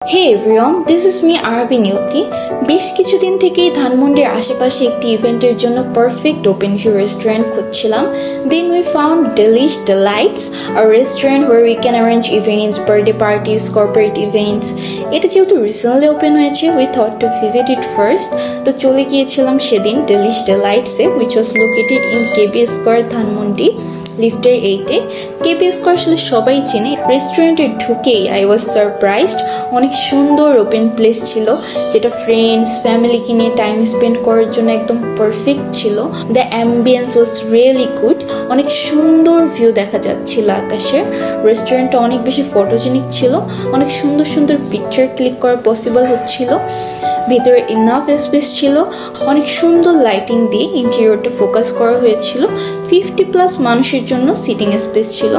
Hey everyone, this is me Arabi Niyoti. বেশ কিছুদিন থেকেই ধানমন্ডির আশেপাশে একটি ইভেন্টের জন্য পারফেক্ট ওপেন ভিউ রেস্টুরেন্ট খুঁজছিলাম. Then we found Delish Delights, a restaurant where we can arrange events, birthday parties, corporate events. এটা যেহেতু রিসেন্টলি ওপেন হয়েছে, we thought to visit it first. তো চলে গিয়েছিলাম সেদিন Delish Delights A, which was located in KB Square, Dhanmondi. লিফটের 8-এ KB square আসলে সবাই চেনে. রেস্টুরেন্টে ঢুকেই আই ওয়াজ সারপ্রাইজড. অনেক সুন্দর ওপেন প্লেস ছিল, যেটা ফ্রেন্ডস ফ্যামিলিকে নিয়ে টাইম স্পেন্ড করার জন্য একদম পারফেক্ট ছিল. The ambience was really good. অনেক সুন্দর ভিউ দেখা যাচ্ছিল আকাশের. রেস্টুরেন্টটা অনেক বেশি ফটোজেনিক ছিল, অনেক সুন্দর সুন্দর পিকচার ক্লিক করা পসিবল হচ্ছিল. ভেতরে ইনাফ স্পেস ছিল, অনেক সুন্দর লাইটিং দিয়ে ইন্টেরিয়রটা ফোকাস করা হয়েছিল. 50+ মানুষের জন্য সিটিং স্পেস ছিল.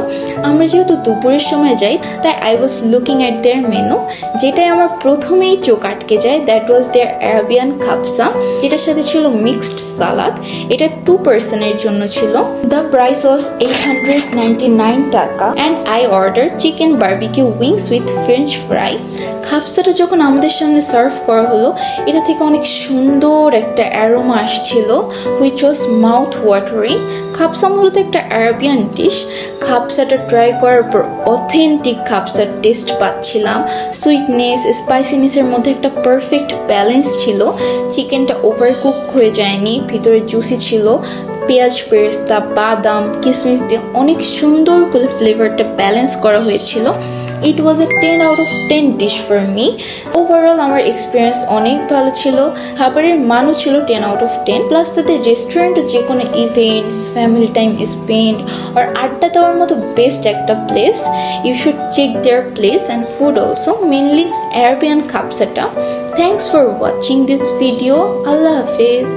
আমরা যেহেতু দুপুরের সময় যাই, তাই I was looking at their menu. যেটাই আমার প্রথমেই চোখ আটকে যায়, দ্যাট ওয়াজ দেয়ার আরাবিয়ান খাবসা, যেটার সাথে ছিল মিক্সড সালাদ. এটা 2 পার্সনের জন্য ছিল. দ্য প্রাইস ওয়াজ 899 টাকা and I order chicken barbecue wings with French fry. খাবসাটা যখন আমাদের সামনে সার্ভ করা হলো, এটা থেকে অনেক সুন্দর একটা অ্যারোমা আসছিল, হুইচ ওয়াজ মাউথ ওয়াটারিং. খাবসা মূলত একটা আরাবিয়ান ডিশ. খাবসাটা ট্রাই করার পর অথেন্টিক খাবসার টেস্ট পাচ্ছিলাম. সুইটনেস স্পাইসিনেসের মধ্যে একটা পারফেক্ট ব্যালেন্স ছিল. চিকেনটা ওভারকুক হয়ে যায়নি, ভিতরে জুসি ছিল. পেঁয়াজ পেস্তা বাদাম কিশমিশ দিয়ে অনেক সুন্দর করে ফ্লেভারটা ব্যালেন্স করা হয়েছিল. It was a 10 out of 10 dish for me. Overall আমার এক্সপিরিয়েন্স অনেক ভালো ছিল. খাবারের মানও ছিল 10 out of 10. প্লাস তাদের রেস্টুরেন্টে যে কোনো ইভেন্টস, ফ্যামিলি টাইম স্পেন্ড আর আড্ডা দেওয়ার মতো বেস্ট একটা place. You should check their place and food also, mainly Arabian খাবসাটা. Thanks for watching this video. আল্লাহ হাফেজ.